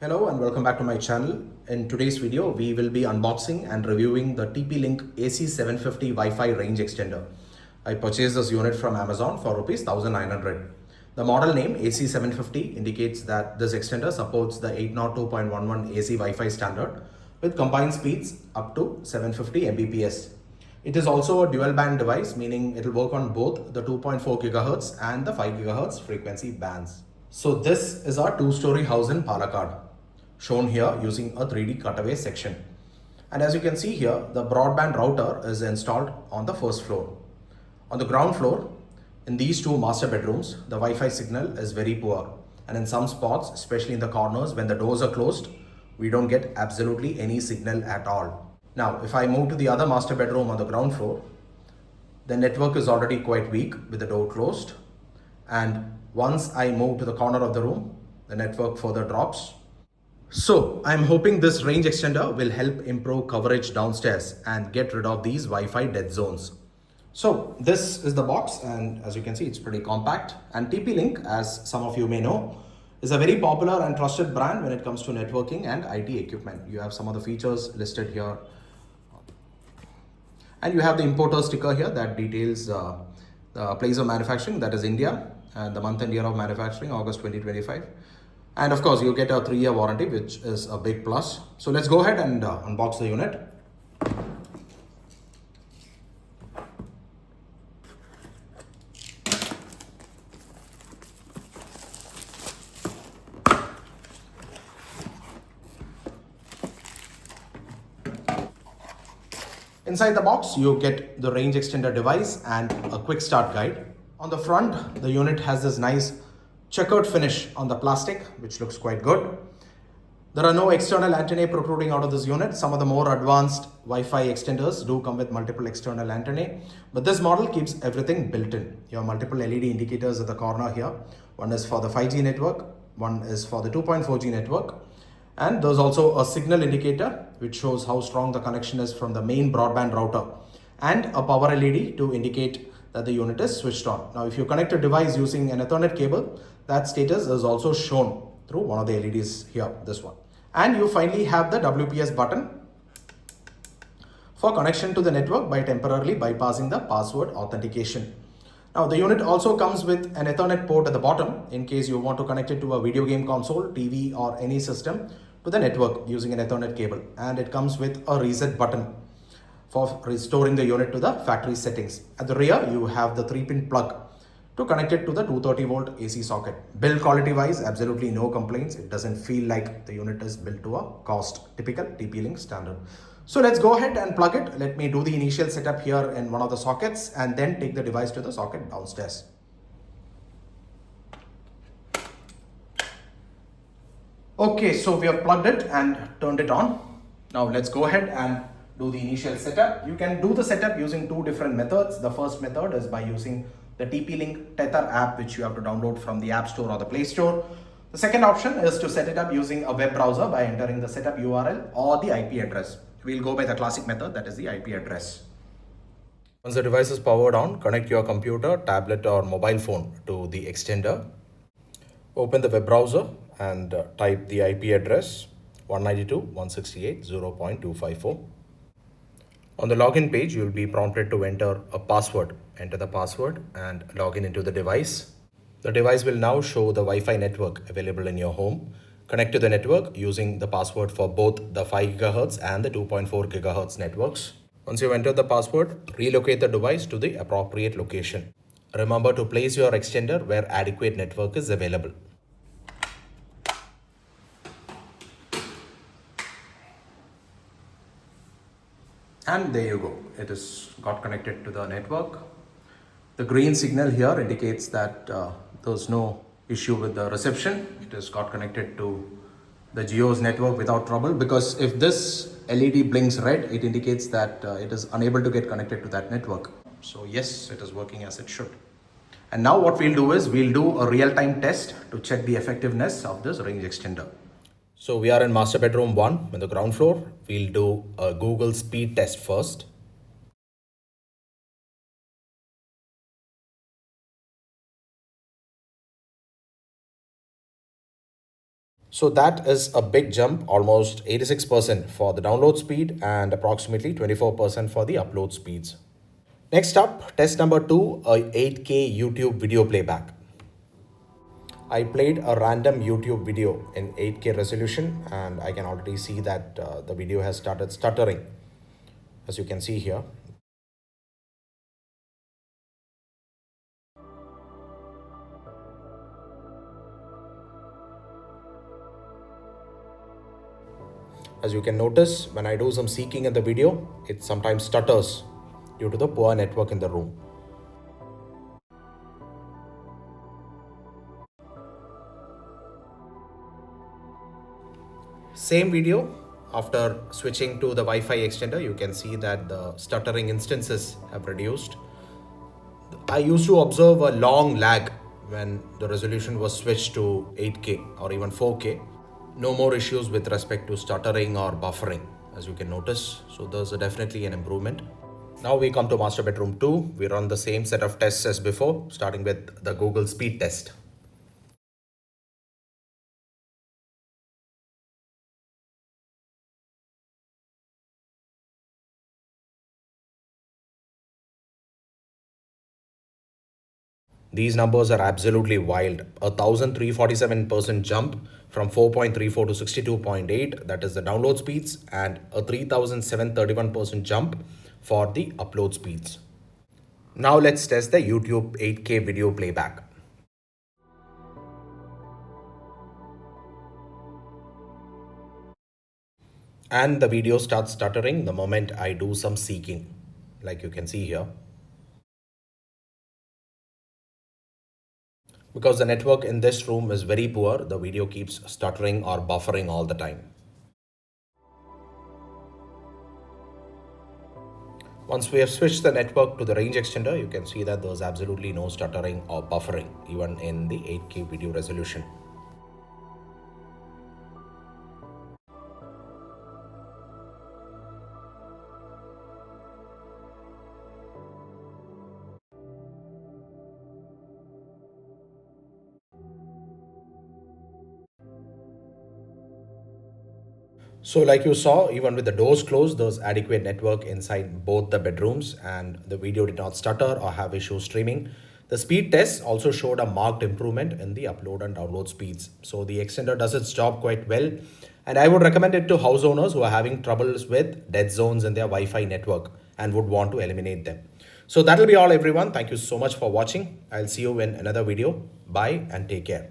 Hello and welcome back to my channel. In today's video, we will be unboxing and reviewing the TP-Link AC750 Wi-Fi range extender. I purchased this unit from Amazon for Rs 1900. The model name AC750 indicates that this extender supports the 802.11 AC Wi-Fi standard with combined speeds up to 750 Mbps. It is also a dual band device, meaning it will work on both the 2.4 GHz and the 5 GHz frequency bands. So this is our two-story house in Palakkad, shown here using a 3D cutaway section. And as you can see here, the broadband router is installed on the first floor. On the ground floor, in these two master bedrooms, the Wi-Fi signal is very poor. And in some spots, especially in the corners when the doors are closed, we don't get absolutely any signal at all. Now, if I move to the other master bedroom on the ground floor, the network is already quite weak with the door closed. And once I move to the corner of the room, the network further drops. So I'm hoping this range extender will help improve coverage downstairs and get rid of these Wi-Fi dead zones. So this is the box, and as you can see, it's pretty compact. And TP-Link, as some of you may know, is a very popular and trusted brand when it comes to networking and IT equipment. You have some of the features listed here. And you have the importer sticker here that details the place of manufacturing, that is India, and the month and year of manufacturing, August 2025. And of course, you get a 3-year warranty, which is a big plus. So let's go ahead and unbox the unit. Inside the box, you get the range extender device and a quick start guide. On the front, the unit has this nice checkered finish on the plastic, which looks quite good. There are no external antennae protruding out of this unit. Some of the more advanced Wi-Fi extenders do come with multiple external antennae, but this model keeps everything built in. You have multiple LED indicators at the corner here. One is for the 5G network, one is for the 2.4G network. And there's also a signal indicator which shows how strong the connection is from the main broadband router, and a power LED to indicate that the unit is switched on. Now, if you connect a device using an Ethernet cable, that status is also shown through one of the LEDs here, this one. And you finally have the WPS button for connection to the network by temporarily bypassing the password authentication. Now, the unit also comes with an Ethernet port at the bottom in case you want to connect it to a video game console, TV, or any system to the network using an Ethernet cable. And it comes with a reset button for restoring the unit to the factory settings. At the rear, you have the 3-pin plug to connect it to the 230 volt AC socket. Build quality wise, absolutely no complaints. It doesn't feel like the unit is built to a cost, typical TP-Link standard. So let's go ahead and plug it. Let me do the initial setup here in one of the sockets and then take the device to the socket downstairs. Okay, so we have plugged it and turned it on. Now let's go ahead and do the initial setup. You can do the setup using two different methods. The first method is by using the TP-Link Tether app, which you have to download from the App Store or the Play Store. The second option is to set it up using a web browser by entering the setup URL or the IP address. We'll go by the classic method, that is the IP address. Once the device is powered on, connect your computer, tablet or mobile phone to the extender. Open the web browser and type the IP address 192.168.0.254. On the login page, you will be prompted to enter a password. Enter the password and log in into the device. The device will now show the Wi-Fi network available in your home. Connect to the network using the password for both the 5 GHz and the 2.4 GHz networks. Once you've entered the password, relocate the device to the appropriate location. Remember to place your extender where adequate network is available. And there you go. It is got connected to the network. The green signal here indicates that there's no issue with the reception. It has got connected to the Jio's network without trouble, because if this LED blinks red, it indicates that it is unable to get connected to that network. So yes, it is working as it should. And now what we'll do is we'll do a real-time test to check the effectiveness of this range extender. So we are in master bedroom 1 on the ground floor. We'll do a Google speed test first. So that is a big jump, almost 86% for the download speed and approximately 24% for the upload speeds. Next up, test number 2, a 8K YouTube video playback. I played a random YouTube video in 8K resolution and I can already see that the video has started stuttering, as you can see here. As you can notice, when I do some seeking in the video, it sometimes stutters due to the poor network in the room. Same video, after switching to the Wi-Fi extender, you can see that the stuttering instances have reduced. I used to observe a long lag when the resolution was switched to 8K or even 4K. No more issues with respect to stuttering or buffering, as you can notice. So there's definitely an improvement. Now we come to master bedroom 2. We run the same set of tests as before, starting with the Google speed test. These numbers are absolutely wild. A 1347% jump from 4.34 to 62.8, that is the download speeds, and a 3731% jump for the upload speeds. Now let's test the YouTube 8K video playback. And the video starts stuttering the moment I do some seeking, like you can see here. Because the network in this room is very poor, the video keeps stuttering or buffering all the time. Once we have switched the network to the range extender, you can see that there's absolutely no stuttering or buffering, even in the 8K video resolution. So like you saw, even with the doors closed, there's adequate network inside both the bedrooms and the video did not stutter or have issues streaming. The speed tests also showed a marked improvement in the upload and download speeds. So the extender does its job quite well. And I would recommend it to house owners who are having troubles with dead zones in their Wi-Fi network and would want to eliminate them. So that'll be all, everyone. Thank you so much for watching. I'll see you in another video. Bye and take care.